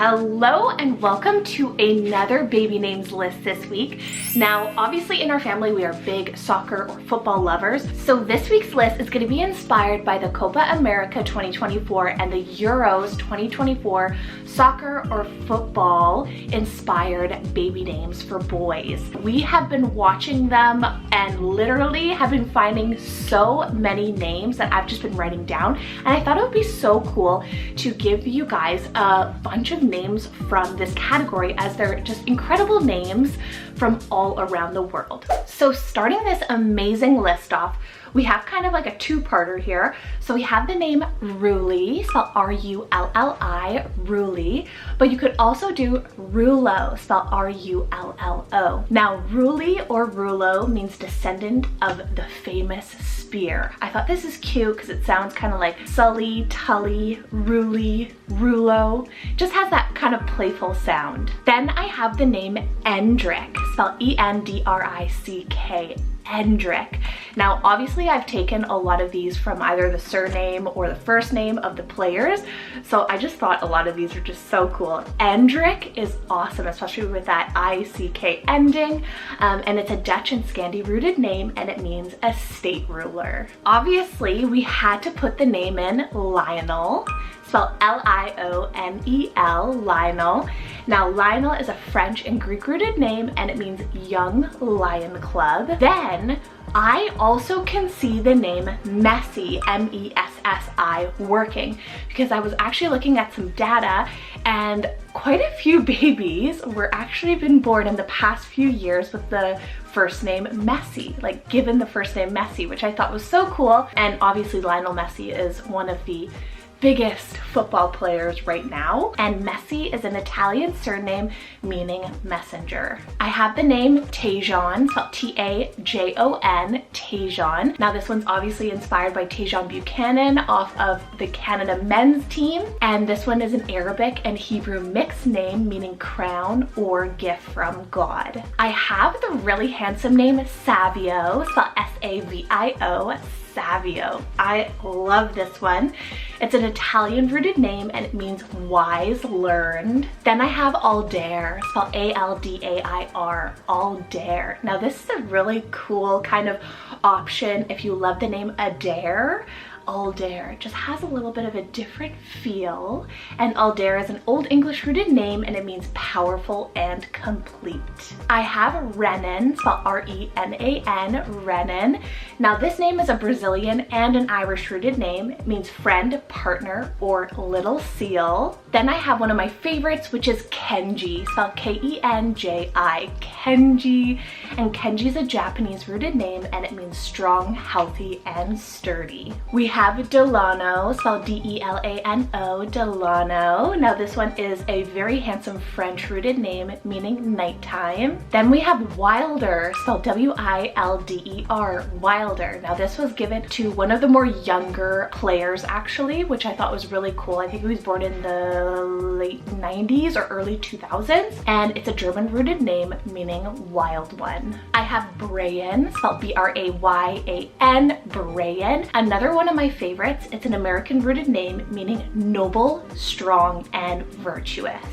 Hello and welcome to another baby names list this week. Now, obviously in our family, we are big soccer or football lovers. So this week's list is going to be inspired by the Copa America 2024 and the Euros 2024 soccer or football inspired baby names for boys. We have been watching them and literally have been finding so many names that I've just been writing down. And I thought it would be so cool to give you guys a bunch of names from this category, as they're just incredible names from all around the world. So starting this amazing list off, we have kind of like a two-parter here. So we have the name Rulli, spelled R-U-L-L-I, Rulli, but you could also do Rullo, spelled R-U-L-L-O. Now, Rulli or Rullo means descendant of the famous spear. I thought this is cute because it sounds kind of like Sully, Tully, Rulli, Rullo. Just has that kind of playful sound. Then I have the name Endrick, spelled E-N-D-R-I-C-K, Endrick. Now, obviously I've taken a lot of these from either the surname or the first name of the players, so I just thought a lot of these are just so cool. Endrick is awesome, especially with that I-C-K ending, and it's a Dutch and Scandi rooted name, and it means a state ruler. Obviously, we had to put the name in Lionel, spelled L-I-O-N-E-L, Lionel. Now, Lionel is a French and Greek rooted name, and it means Young Lion Club. Then I also can see the name Messi, M-E-S-S-I, working, because I was actually looking at some data and quite a few babies were actually been born in the past few years with the first name Messi, like given the first name Messi, which I thought was so cool. And obviously Lionel Messi is one of the biggest football players right now, and Messi is an Italian surname meaning messenger. I have the name Tajon, spelled T-A-J-O-N, Tajon. Now this one's obviously inspired by Tajon Buchanan off of the Canada men's team, and this one is an Arabic and Hebrew mixed name meaning crown or gift from God. I have the really handsome name Savio, spelled S-A-V-I-O, Savio. I love this one. It's an Italian rooted name and it means wise, learned. Then I have Aldair, spelled A-L-D-A-I-R, Aldair. Now this is a really cool kind of option if you love the name Adair. Aldair just has a little bit of a different feel, and Aldair is an Old English rooted name and it means powerful and complete. I have Renan, spelled R-E-N-A-N, Renan. Now this name is a Brazilian and an Irish rooted name. It means friend, partner, or little seal. Then I have one of my favorites, which is Kenji, spelled K-E-N-J-I, Kenji. And Kenji is a Japanese rooted name and it means strong, healthy, and sturdy. We have Delano, spelled D-E-L-A-N-O, Delano. Now this one is a very handsome French rooted name meaning nighttime. Then we have Wilder, spelled W-I-L-D-E-R, Wilder. Now this was given to one of the more younger players actually, which I thought was really cool. I think he was born in the late 90s or early 2000s, and it's a German rooted name meaning wild one. I have Brayan, spelled B-R-A-Y-A-N, Brayan. Another one of my favorites. It's an American rooted name meaning noble, strong, and virtuous.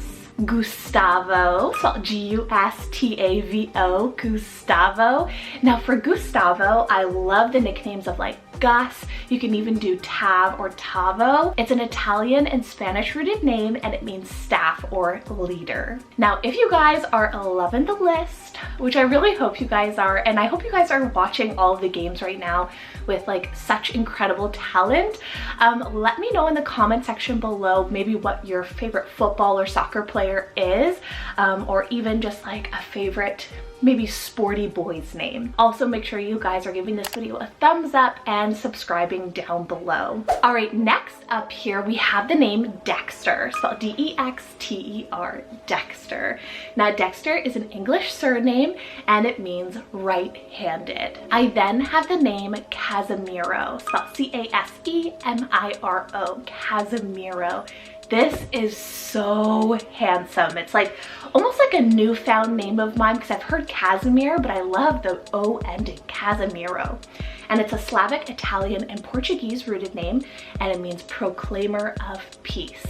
Gustavo, spelled G-U-S-T-A-V-O, Gustavo. Now for Gustavo, I love the nicknames of like Gus. You can even do Tav or Tavo. It's an Italian and Spanish rooted name and it means staff or leader. Now, if you guys are loving the list, which I really hope you guys are, and I hope you guys are watching all of the games right now with like such incredible talent, let me know in the comment section below maybe what your favorite football or soccer player is, or even just like a favorite maybe sporty boy's name. Also, make sure you guys are giving this video a thumbs up and subscribing down below. All right, next up here we have the name Dexter, spelled D-E-X-T-E-R, Dexter. Now Dexter is an English surname and it means right-handed. I then have the name Casemiro, spelled C-A-S-E-M-I-R-O, Casemiro. This is so handsome. It's like almost like a newfound name of mine because I've heard Casimir, but I love the O ending, Casemiro. And it's a Slavic, Italian, and Portuguese rooted name, and it means proclaimer of peace.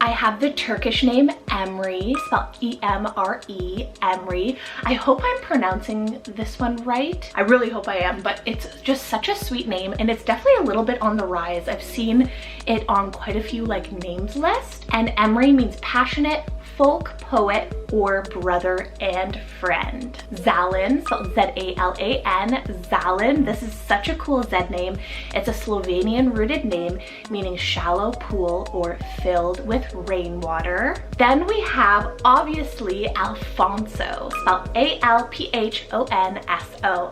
I have the Turkish name Emre, spelled E-M-R-E, Emre. I hope I'm pronouncing this one right. I really hope I am, but it's just such a sweet name, and it's definitely a little bit on the rise. I've seen it on quite a few like names lists, and Emre means passionate, folk poet, or brother and friend. Zalin, spelled Z-A-L-A-N, Zalin. This is such a cool Z name. It's a Slovenian rooted name meaning shallow pool or filled with rainwater. Then we have obviously Alfonso, spelled A-L-P-H-O-N-S-O,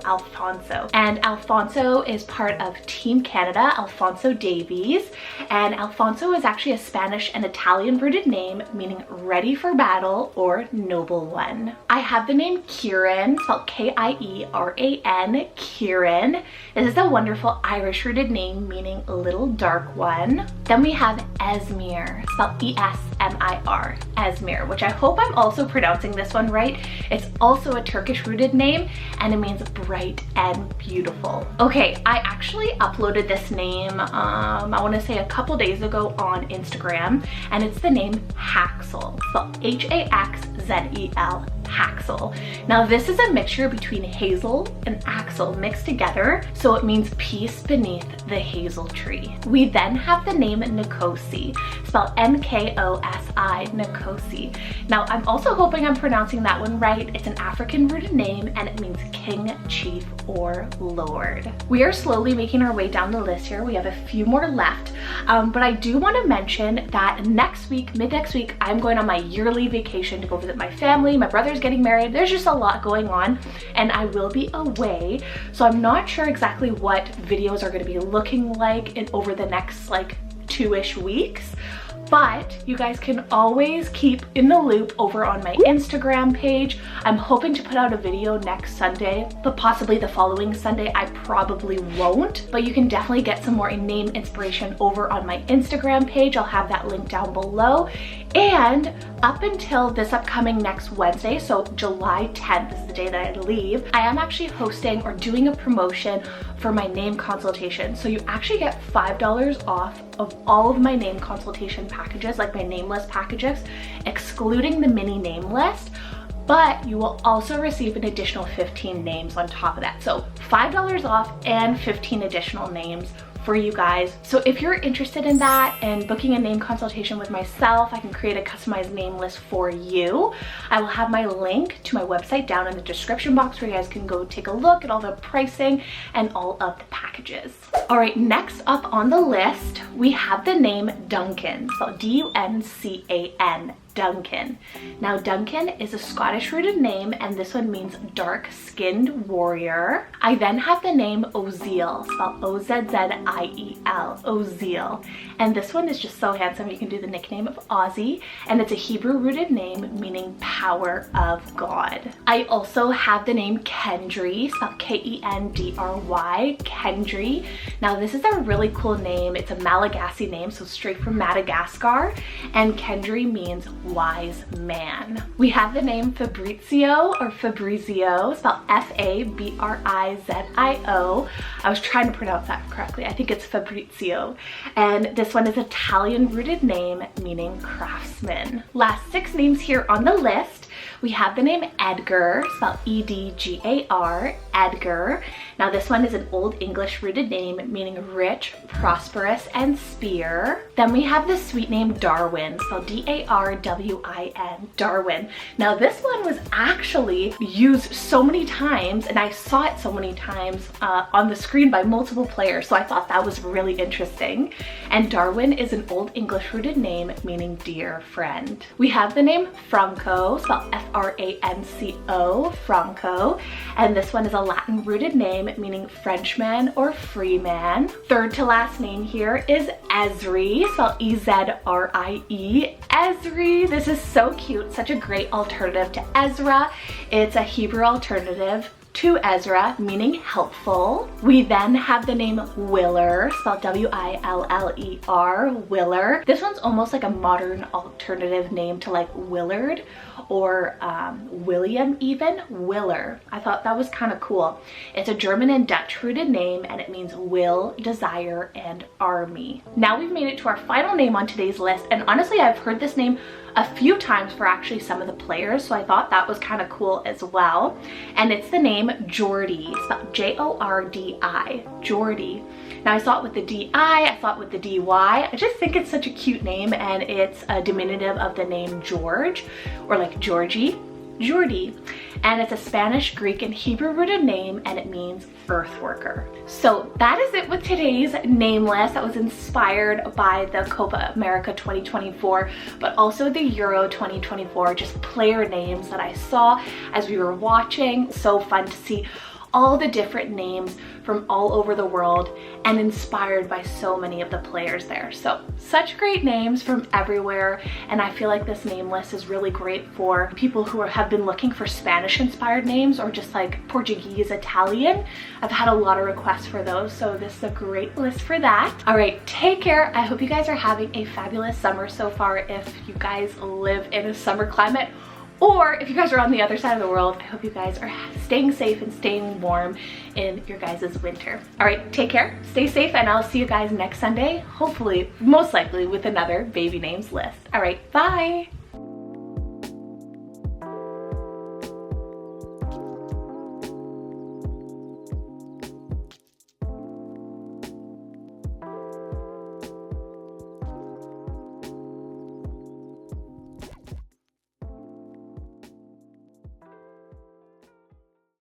Alfonso. And Alfonso is part of Team Canada, Alfonso Davies. And Alfonso is actually a Spanish and Italian rooted name meaning ready for battle or noble one. I have the name Kieran, spelled K-I-E-R-A-N, Kieran. This is a wonderful Irish rooted name meaning little dark one. Then we have Esmir, spelled E-S-M-I-R, Esmir, which I hope I'm also pronouncing this one right. It's also a Turkish rooted name and it means bright and beautiful. Okay, I actually uploaded this name, I want to say a couple days ago on Instagram, and it's the name Haxel, spelled H-A-X-Z-E-L, Haxel. Now this is a mixture between hazel and axle mixed together, so it means peace beneath the hazel tree. We then have the name Nkosi, spelled N-K-O-S-I, Nkosi. Now I'm also hoping I'm pronouncing that one right. It's an African rooted name and it means king, chief, or lord. We are slowly making our way down the list here. We have a few more left, but I do want to mention that next week, mid-next week, I'm going on my yearly vacation to go visit my family. My brother's getting married. There's just a lot going on and I will be away. So I'm not sure exactly what videos are going to be looking like over the next like 2-ish weeks. But you guys can always keep in the loop over on my Instagram page. I'm hoping to put out a video next Sunday, but possibly the following Sunday. I probably won't, but you can definitely get some more name inspiration over on my Instagram page. I'll have that link down below. And up until this upcoming next Wednesday, so July 10th is the day that I leave, I am actually hosting or doing a promotion for my name consultation. So you actually get $5 off of all of my name consultation packages, like my name list packages, excluding the mini name list. But you will also receive an additional 15 names on top of that. So $5 off and 15 additional names for you guys. So if you're interested in that and booking a name consultation with myself, I can create a customized name list for you. I will have my link to my website down in the description box where you guys can go take a look at all the pricing and all of the packages. All right, next up on the list, we have the name Duncan, so D-U-N-C-A-N. Duncan. Now Duncan is a Scottish rooted name and this one means dark skinned warrior. I then have the name Oziel, spelled O-Z-Z-I-E-L, Oziel. And this one is just so handsome. You can do the nickname of Ozzy, and it's a Hebrew rooted name meaning power of God. I also have the name Kendry, spelled K-E-N-D-R-Y, Kendry. Now this is a really cool name. It's a Malagasy name, so straight from Madagascar, and Kendry means wise man. We have the name Fabrizio or Fabrizio, spelled F-A-B-R-I-Z-I-O. I was trying to pronounce that correctly. I think it's Fabrizio. And this one is Italian rooted name meaning craftsman. Last 6 names here on the list. We have the name Edgar, spelled E-D-G-A-R, Edgar. Now this one is an Old English rooted name meaning rich, prosperous, and spear. Then we have the sweet name Darwin, spelled D-A-R-W-I-N, Darwin. Now this one was actually used so many times, and I saw it so many times on the screen by multiple players, so I thought that was really interesting. And Darwin is an Old English rooted name meaning dear friend. We have the name Franco, spelled F-R-A-N-C-O, Franco, and this one is a Latin rooted name meaning Frenchman or freeman. Third to last name here is Ezri, spelled E-Z-R-I-E, Ezri. This is so cute, such a great alternative to Ezra. It's a Hebrew alternative to Ezra, meaning helpful. We then have the name Willer, spelled W-I-L-L-E-R, Willer. This one's almost like a modern alternative name to like Willard or William even, Willer. I thought that was kind of cool. It's a German and Dutch rooted name and it means will, desire, and army. Now we've made it to our final name on today's list, and honestly I've heard this name a few times for actually some of the players, so I thought that was kind of cool as well. And it's the name Jordy, spelled J-O-R-D-I, Jordy. Now I saw it with the D-I, I saw it with the D-Y. I just think it's such a cute name, and it's a diminutive of the name George, or like Georgie, Jordy. And it's a Spanish, Greek, and Hebrew rooted name, and it means earth worker. So that is it with today's name list that was inspired by the Copa America 2024, but also the Euro 2024, just player names that I saw as we were watching. So fun to see all the different names from all over the world and inspired by so many of the players there. So such great names from everywhere, and I feel like this name list is really great for people who have been looking for Spanish inspired names or just like Portuguese, Italian. I've had a lot of requests for those, so this is a great list for that. All right, take care. I hope you guys are having a fabulous summer so far if you guys live in a summer climate. Or if you guys are on the other side of the world, I hope you guys are staying safe and staying warm in your guys' winter. All right, take care, stay safe, and I'll see you guys next Sunday, hopefully, most likely with another baby names list. All right, bye.